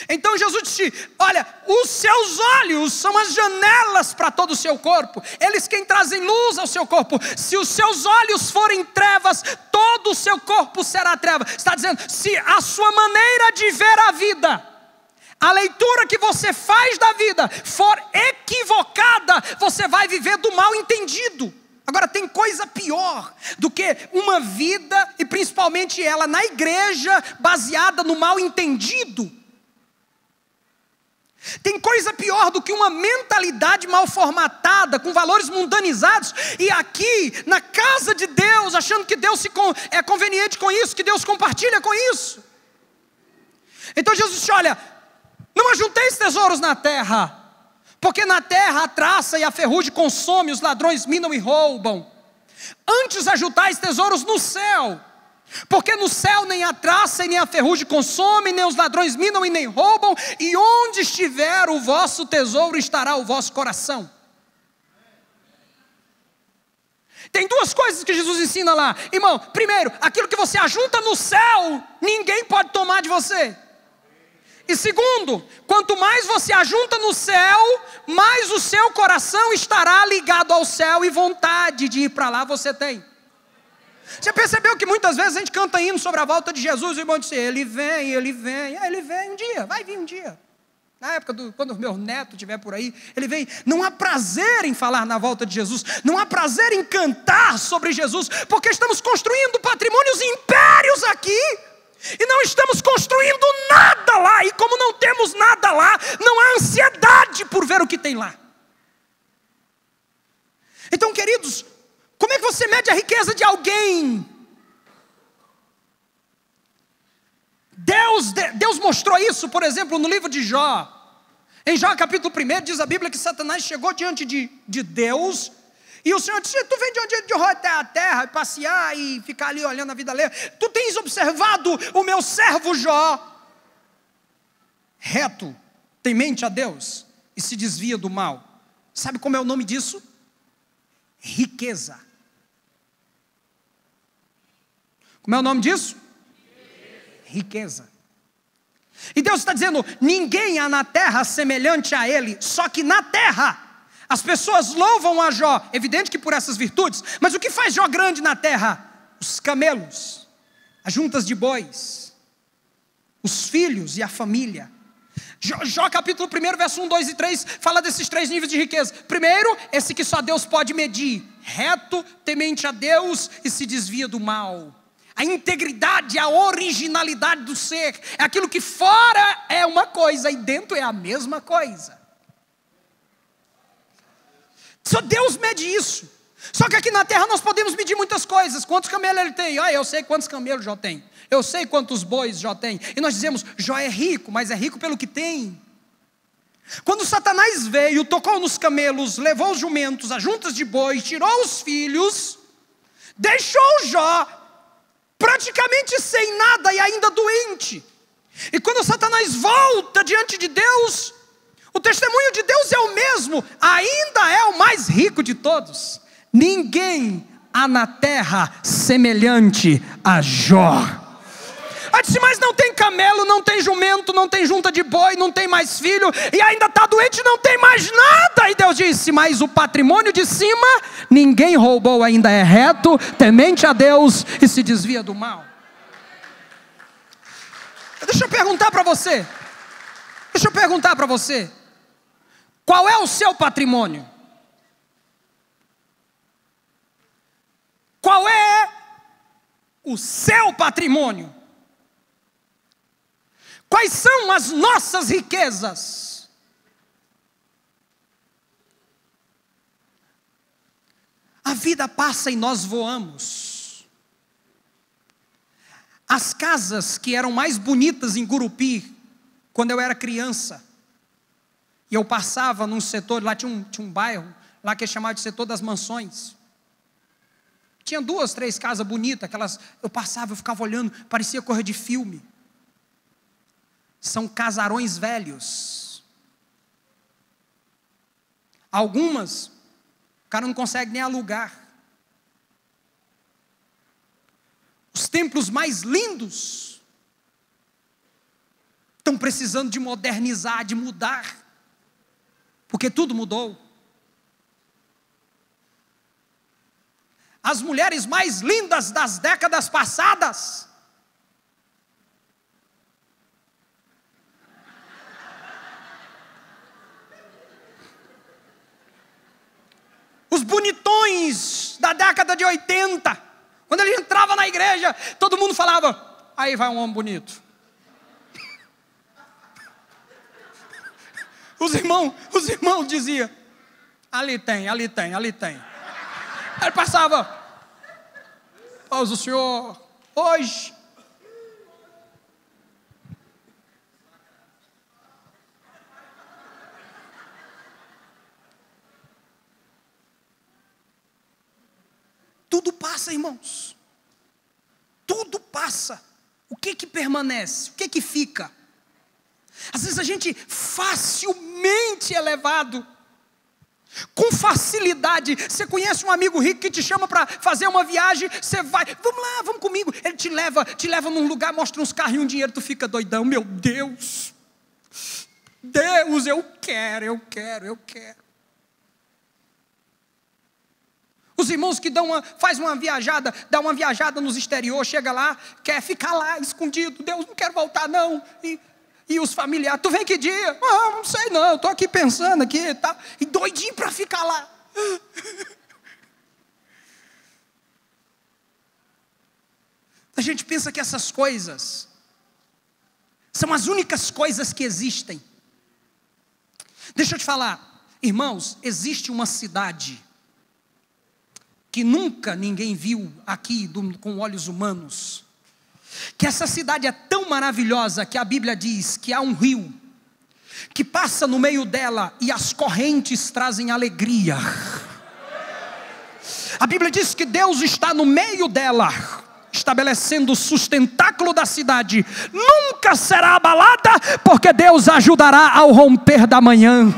Speaker 1: Então Jesus disse, olha, os seus olhos são as janelas para todo o seu corpo, eles quem trazem luz ao seu corpo. Se os seus olhos forem trevas, todo o seu corpo será treva. Está dizendo, se a sua maneira de ver a vida, a leitura que você faz da vida for equivocada, você vai viver do mal entendido. Agora tem coisa pior do que uma vida, e principalmente ela na igreja, baseada no mal entendido. Tem coisa pior do que uma mentalidade mal formatada, com valores mundanizados, e aqui na casa de Deus, achando que Deus é conveniente com isso, que Deus compartilha com isso. Então Jesus disse, olha, não ajunteis tesouros na terra, porque na terra a traça e a ferrugem consomem, os ladrões minam e roubam. Antes ajuntais tesouros no céu, porque no céu nem a traça e nem a ferrugem consomem, nem os ladrões minam e nem roubam, e onde estiver o vosso tesouro estará o vosso coração. Tem duas coisas que Jesus ensina lá, irmão. Primeiro, aquilo que você ajunta no céu, ninguém pode tomar de você. E segundo, quanto mais você ajunta no céu, mais o seu coração estará ligado ao céu e vontade de ir para lá você tem. Você percebeu que muitas vezes a gente canta hino sobre a volta de Jesus, e o irmão diz, ele vem um dia, vai vir um dia. Na época, quando o meu neto estiver por aí, ele vem. Não há prazer em falar na volta de Jesus, não há prazer em cantar sobre Jesus, porque estamos construindo patrimônios e impérios aqui, e não estamos construindo nada lá, e como não temos nada lá, não há ansiedade por ver o que tem lá. Então, queridos, como é que você mede a riqueza de alguém? Deus mostrou isso, por exemplo, no livro de Jó. Em Jó capítulo 1, diz a Bíblia que Satanás chegou diante de Deus, e o Senhor disse: tu vem de rodear a terra, e passear, e ficar ali olhando a vida alheia. Tu tens observado o meu servo Jó, reto, temente a Deus, e se desvia do mal. Sabe como é o nome disso? Riqueza. Como é o nome disso? Riqueza. E Deus está dizendo: ninguém há na terra semelhante a ele. Só que na terra as pessoas louvam a Jó, evidente que por essas virtudes, mas o que faz Jó grande na terra? Os camelos, as juntas de bois, os filhos e a família. Jó capítulo 1, verso 1, 2 e 3, fala desses 3 níveis de riqueza. Primeiro, esse que só Deus pode medir: reto, temente a Deus e se desvia do mal. A integridade, a originalidade do ser, é aquilo que fora é uma coisa e dentro é a mesma coisa. Só Deus mede isso. Só que aqui na terra nós podemos medir muitas coisas. Quantos camelos ele tem? Eu sei quantos camelos Jó tem. Eu sei quantos bois Jó tem. E nós dizemos: Jó é rico, mas é rico pelo que tem. Quando Satanás veio, tocou nos camelos, levou os jumentos, as juntas de boi, tirou os filhos, deixou Jó praticamente sem nada e ainda doente. E quando Satanás volta diante de Deus, o testemunho de Deus é o mesmo: ainda é o mais rico de todos. Ninguém há na terra semelhante a Jó. Aí disse: mas não tem camelo, não tem jumento, não tem junta de boi, não tem mais filho, e ainda está doente, não tem mais nada. E Deus disse: mas o patrimônio de cima ninguém roubou, ainda é reto, temente a Deus e se desvia do mal. Deixa eu perguntar para você, qual é o seu patrimônio? Qual é o seu patrimônio? Quais são as nossas riquezas? A vida passa e nós voamos. As casas que eram mais bonitas em Gurupi, quando eu era criança, e eu passava num setor, lá tinha um bairro, lá que é chamado de setor das mansões. Tinha 2, 3 casas bonitas, aquelas, eu passava, eu ficava olhando, parecia coisa de filme. São casarões velhos. Algumas, o cara não consegue nem alugar. Os templos mais lindos estão precisando de modernizar, de mudar, porque tudo mudou. As mulheres mais lindas das décadas passadas os bonitões da década de 80, quando ele entrava na igreja, todo mundo falava: aí vai um homem bonito. Os irmãos diziam: ali tem. Aí ele passava: paz o Senhor, hoje. Tudo passa, irmãos. Tudo passa. O que permanece? O que fica? Às vezes a gente facilmente é levado, com facilidade. Você conhece um amigo rico que te chama para fazer uma viagem, você vai, vamos lá, vamos comigo. Ele te leva num lugar, mostra uns carros e um dinheiro, tu fica doidão. Meu Deus, eu quero. Os irmãos que faz uma viajada, dá uma viajada nos exterior, chega lá, quer ficar lá escondido. Deus, não quero voltar não. E os familiares: tu vem que dia? Não sei não, estou aqui pensando aqui, tá? E doidinho para ficar lá. A gente pensa que essas coisas são as únicas coisas que existem. Deixa eu te falar, irmãos, existe uma cidade que nunca ninguém viu aqui com olhos humanos. Que essa cidade é tão maravilhosa que a Bíblia diz que há um rio que passa no meio dela e as correntes trazem alegria. A Bíblia diz que Deus está no meio dela, estabelecendo o sustentáculo da cidade. Nunca será abalada, porque Deus ajudará ao romper da manhã.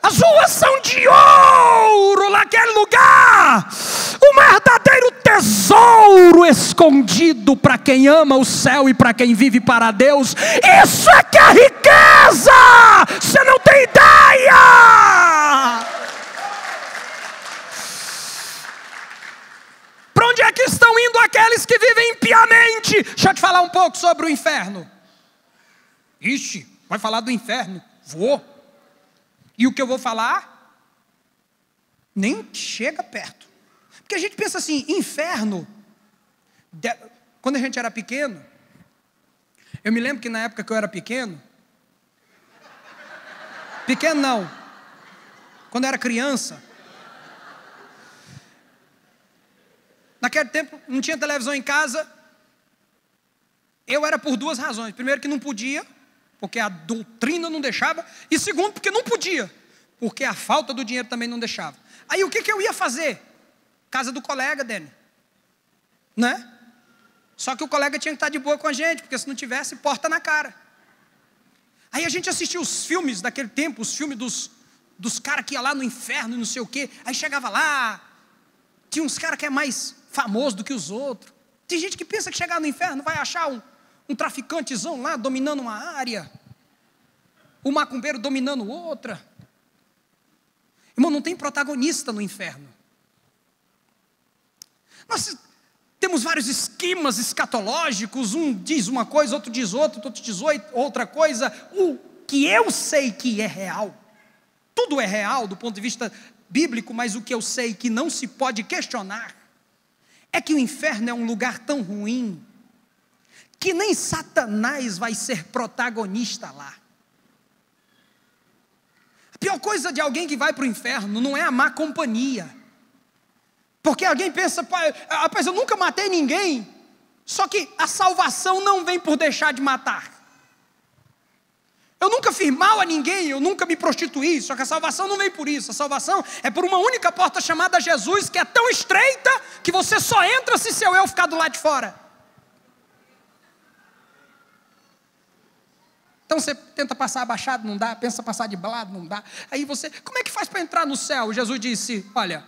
Speaker 1: As ruas são de ouro naquele lugar. Um verdadeiro tesouro escondido para quem ama o céu e para quem vive para Deus. Isso é que é riqueza. Você não tem ideia. Para onde é que estão indo aqueles que vivem impiamente? Deixa eu te falar um pouco sobre o inferno. Ixi, vai falar do inferno? Vou. E o que eu vou falar, nem chega perto. Porque a gente pensa assim, inferno. Quando a gente era pequeno, eu me lembro que na época que eu era pequeno não, quando eu era criança, naquele tempo não tinha televisão em casa. Eu era por duas razões. Primeiro, que não podia, porque a doutrina não deixava. E segundo, porque não podia, porque a falta do dinheiro também não deixava. Aí o que eu ia fazer? Casa do colega, Dani, né? Só que o colega tinha que estar de boa com a gente, porque se não tivesse, porta na cara. Aí a gente assistia os filmes daquele tempo, os filmes dos caras que iam lá no inferno e não sei o quê. Aí chegava lá, tinha uns caras que é mais famoso do que os outros. Tem gente que pensa que chegar no inferno vai achar um traficantezão lá dominando uma área, o macumbeiro dominando outra. Irmão, não tem protagonista no inferno. Nós temos vários esquemas escatológicos, um diz uma coisa, outro diz outra coisa. O que eu sei que é real, tudo é real do ponto de vista bíblico, mas o que eu sei que não se pode questionar é que o inferno é um lugar tão ruim que nem Satanás vai ser protagonista lá. A pior coisa de alguém que vai para o inferno não é a má companhia. Porque alguém pensa, rapaz, eu nunca matei ninguém. Só que a salvação não vem por deixar de matar. Eu nunca fiz mal a ninguém, eu nunca me prostituí. Só que a salvação não vem por isso. A salvação é por uma única porta chamada Jesus, que é tão estreita que você só entra se seu eu ficar do lado de fora. Então você tenta passar abaixado, não dá. Pensa passar de lado, não dá. Aí você, como é que faz para entrar no céu? Jesus disse, olha,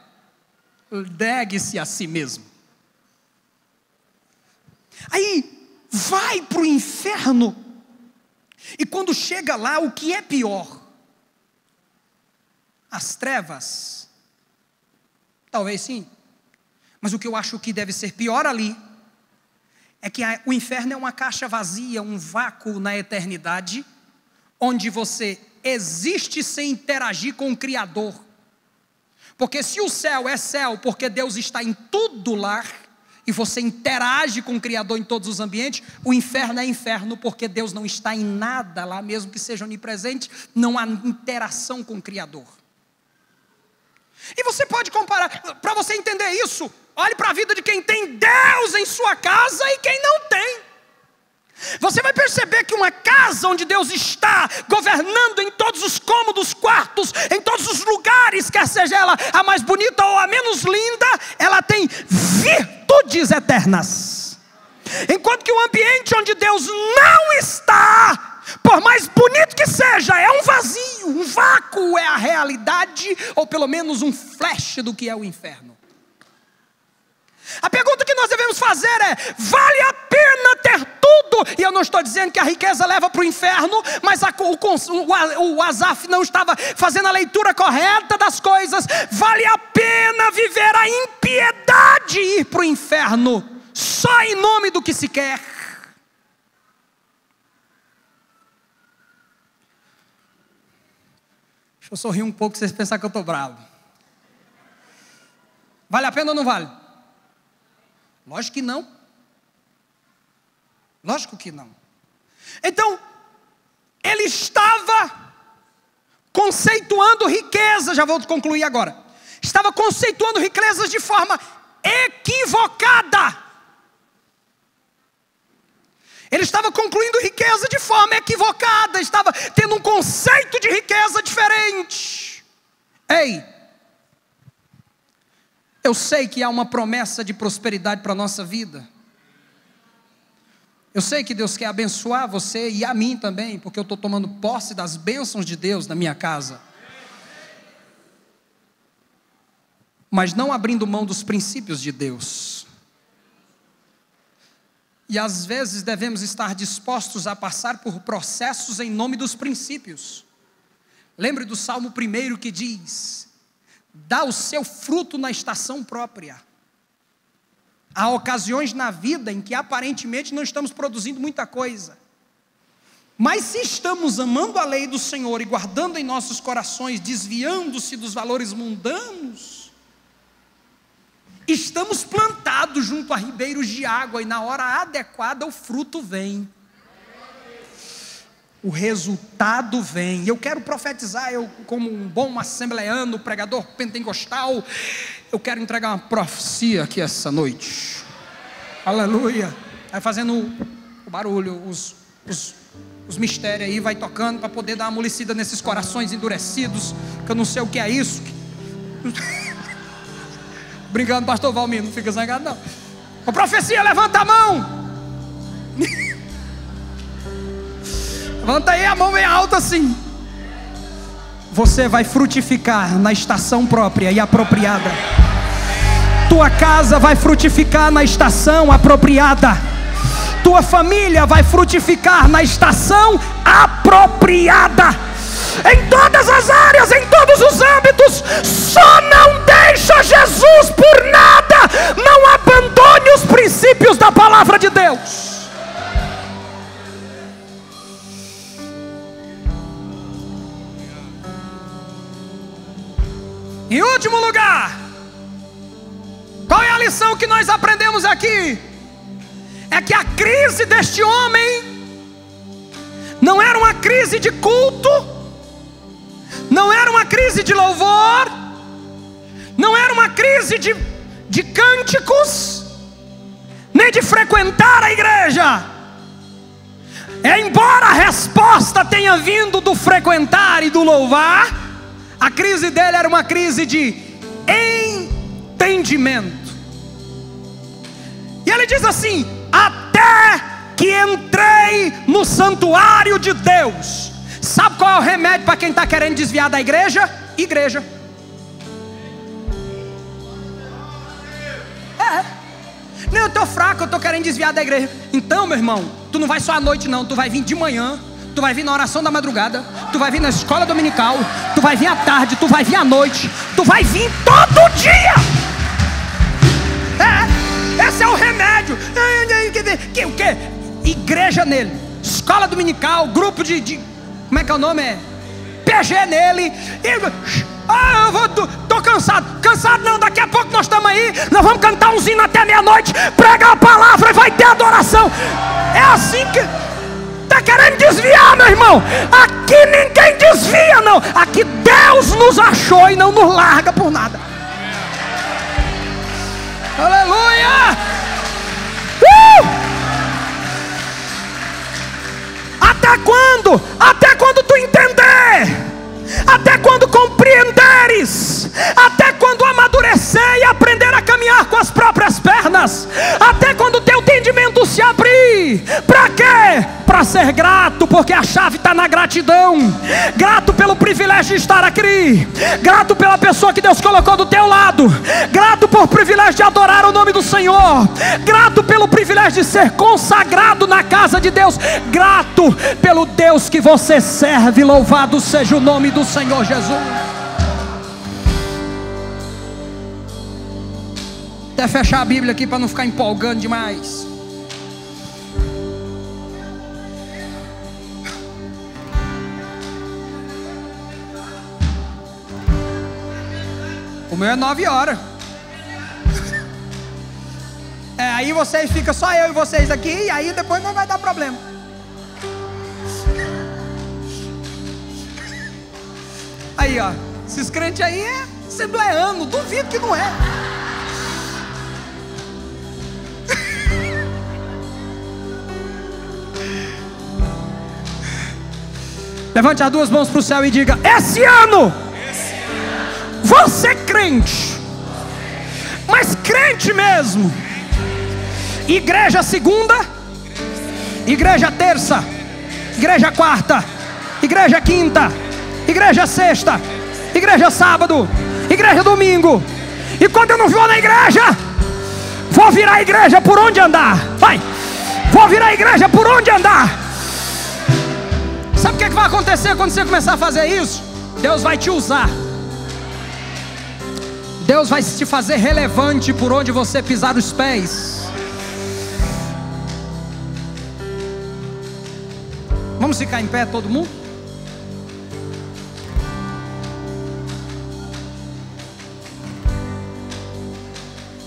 Speaker 1: negue-se a si mesmo. Aí vai para o inferno. E quando chega lá, o que é pior? As trevas? Talvez sim. Mas o que eu acho que deve ser pior ali é que o inferno é uma caixa vazia, um vácuo na eternidade, onde você existe sem interagir com o Criador. Porque se o céu é céu, porque Deus está em todo lar, e você interage com o Criador em todos os ambientes, o inferno é inferno, porque Deus não está em nada lá, mesmo que seja onipresente, não há interação com o Criador. E você pode comparar, para você entender isso, olhe para a vida de quem tem Deus em sua casa e quem não tem. Você vai perceber que uma casa onde Deus está governando em todos os cômodos, quartos, em todos os lugares, quer seja ela a mais bonita ou a menos linda, ela tem virtudes eternas. Enquanto que o ambiente onde Deus não está, por mais bonito que seja, é um vazio, um vácuo, é a realidade, ou pelo menos um flash do que é o inferno. A pergunta que nós devemos fazer é, vale a pena ter tudo? E eu não estou dizendo que a riqueza leva para o inferno, mas o Asaf não estava fazendo a leitura correta das coisas. Vale a pena viver a impiedade e ir para o inferno, só em nome do que se quer? Deixa eu sorrir um pouco, vocês pensarem que eu estou bravo. Vale a pena ou não vale? Lógico que não. Lógico que não. Então, ele estava conceituando riqueza, já vou concluir agora. estava conceituando riquezas de forma equivocada. Ele estava concluindo riqueza de forma equivocada, estava tendo um conceito de riqueza diferente. Ei, eu sei que há uma promessa de prosperidade para a nossa vida. Eu sei que Deus quer abençoar você e a mim também, porque eu estou tomando posse das bênçãos de Deus na minha casa. Mas não abrindo mão dos princípios de Deus. E às vezes devemos estar dispostos a passar por processos em nome dos princípios. Lembre do Salmo 1 que diz: dá o seu fruto na estação própria. Há ocasiões na vida em que aparentemente não estamos produzindo muita coisa. Mas se estamos amando a lei do Senhor e guardando em nossos corações, desviando-se dos valores mundanos, estamos plantados junto a ribeiros de água, e na hora adequada o fruto vem. O resultado vem. Eu quero profetizar, eu como um bom assembleano, pregador pentecostal, eu quero entregar uma profecia aqui essa noite. Aleluia. Vai fazendo o barulho, os mistérios aí, vai tocando para poder dar uma amolecida nesses corações endurecidos, que eu não sei o que é isso. Brincando, pastor Valmir, não fica zangado não. Ô profecia, levanta a mão. Levanta aí a mão bem alta assim. Você vai frutificar na estação própria e apropriada. Tua casa vai frutificar na estação apropriada. Tua família vai frutificar na estação apropriada. Em todas as áreas, em todos os âmbitos. Só não deixa Jesus por nada. Não abandone os princípios da palavra de Deus. Em último lugar, qual é a lição que nós aprendemos aqui? É que a crise deste homem não era uma crise de culto, não era uma crise de louvor, não era uma crise de cânticos, nem de frequentar a igreja. Embora a resposta tenha vindo do frequentar e do louvar, a crise dele era uma crise de entendimento. E ele diz assim: até que entrei no santuário de Deus. Sabe qual é o remédio para quem está querendo desviar da igreja? Igreja. Não, eu estou fraco, eu estou querendo desviar da igreja. Então, meu irmão, tu não vai só à noite não, tu vai vir de manhã, tu vai vir na oração da madrugada, tu vai vir na escola dominical, tu vai vir à tarde, tu vai vir à noite, tu vai vir todo dia. Esse é o remédio. O quê? Igreja nele, escola dominical, grupo de como é que é o nome? PG nele. Tô cansado. Cansado não, daqui a pouco nós estamos aí, nós vamos cantar um hino até meia-noite, pregar a palavra e vai ter adoração. É assim que está querendo desviar, meu irmão. Aqui ninguém desvia não. Aqui Deus nos achou e não nos larga por nada. Aleluia. Até quando? Até quando tu entender, até quando compreenderes, até quando amadurecer e aprender a caminhar com as próprias pernas, até quando teu entendimento se abrir. Para quê? Para ser grato, porque a chave está na gratidão. Grato pelo privilégio de estar aqui, grato pela pessoa que Deus colocou do teu lado, grato por privilégio de adorar o nome do Senhor, grato pelo privilégio de ser consagrado na casa de Deus, grato pelo Deus que você serve. Louvado seja o nome do Senhor Jesus. Até fechar a Bíblia aqui para não ficar empolgando demais. O meu é 9 horas. Aí vocês ficam só eu e vocês aqui, e aí depois não vai dar problema. Aí ó, esses crentes aí assembleano, duvido que não é. Levante as duas mãos para o céu e diga: esse ano vou ser crente, mas crente mesmo. Igreja segunda, igreja terça, igreja quarta, igreja quinta, igreja sexta, igreja sábado, igreja domingo. E quando eu não vou na igreja, vou virar a igreja por onde andar. Vai, vou virar a igreja por onde andar. Sabe o que vai acontecer quando você começar a fazer isso? Deus vai te usar. Deus vai te fazer relevante por onde você pisar os pés. Vamos ficar em pé todo mundo?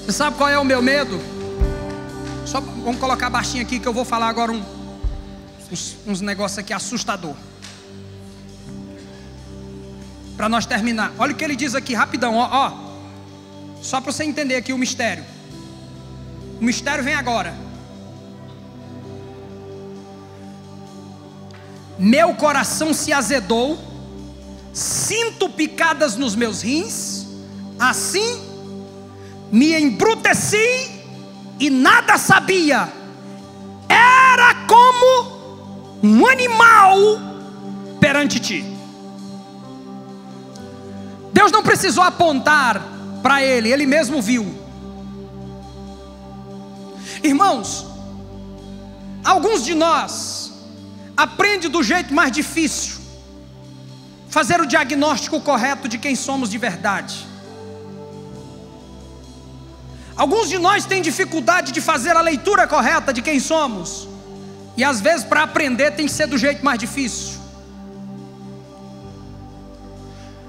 Speaker 1: Você sabe qual é o meu medo? Só vamos colocar baixinho aqui que eu vou falar agora uns negócios aqui assustador. Para nós terminar. Olha o que ele diz aqui rapidão, ó. Só para você entender aqui o mistério. O mistério vem agora. Meu coração se azedou, sinto picadas nos meus rins, assim me embruteci e nada sabia. Era como um animal perante ti. Deus não precisou apontar para ele, ele mesmo viu. Irmãos, alguns de nós aprendem do jeito mais difícil fazer o diagnóstico correto de quem somos de verdade. Alguns de nós têm dificuldade de fazer a leitura correta de quem somos. E às vezes para aprender tem que ser do jeito mais difícil.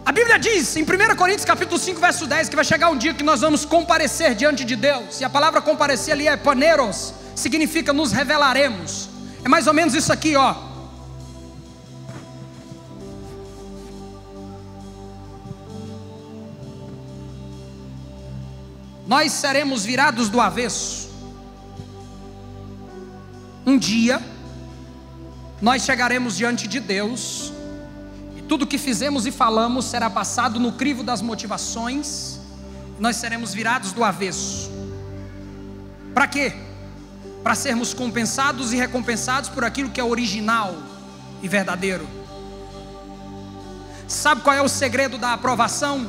Speaker 1: A Bíblia diz em 1 Coríntios capítulo 5 verso 10 que vai chegar um dia que nós vamos comparecer diante de Deus. E a palavra comparecer ali é paneros, significa nos revelaremos. É mais ou menos isso aqui, ó. Nós seremos virados do avesso. Um dia nós chegaremos diante de Deus e tudo que fizemos e falamos será passado no crivo das motivações. Nós seremos virados do avesso. Para quê? Para sermos compensados e recompensados por aquilo que é original e verdadeiro. Sabe qual é o segredo da aprovação?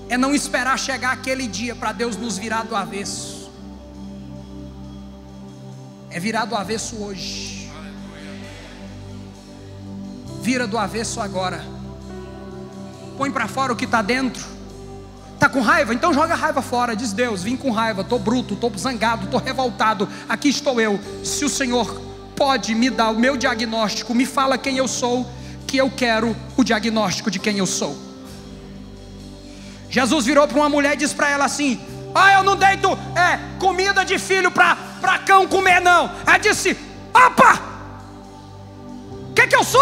Speaker 1: É não esperar chegar aquele dia para Deus nos virar do avesso. É virar do avesso hoje. Vira do avesso agora. Põe para fora o que está dentro. Está com raiva? Então joga a raiva fora. Diz: Deus, vim com raiva, estou bruto, estou zangado, estou revoltado. Aqui estou eu. Se o Senhor pode me dar o meu diagnóstico, me fala quem eu sou, que eu quero o diagnóstico de quem eu sou. Jesus virou para uma mulher e disse para ela assim: eu não deito comida de filho para cão comer não. Ela disse: opa, o que eu sou?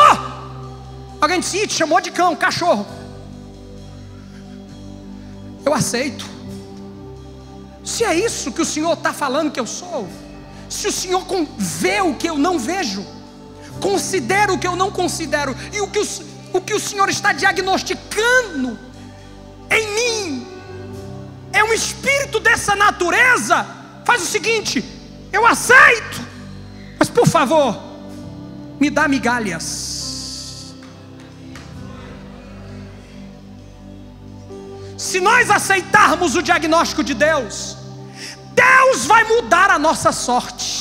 Speaker 1: Alguém disse: te chamou de cão, cachorro. Eu aceito. Se é isso que o Senhor está falando que eu sou, se o Senhor vê o que eu não vejo, considera o que eu não considero, e o que o Senhor está diagnosticando em mim é um espírito dessa natureza, faz o seguinte: eu aceito, mas por favor, me dá migalhas. Se nós aceitarmos o diagnóstico de Deus, Deus vai mudar a nossa sorte.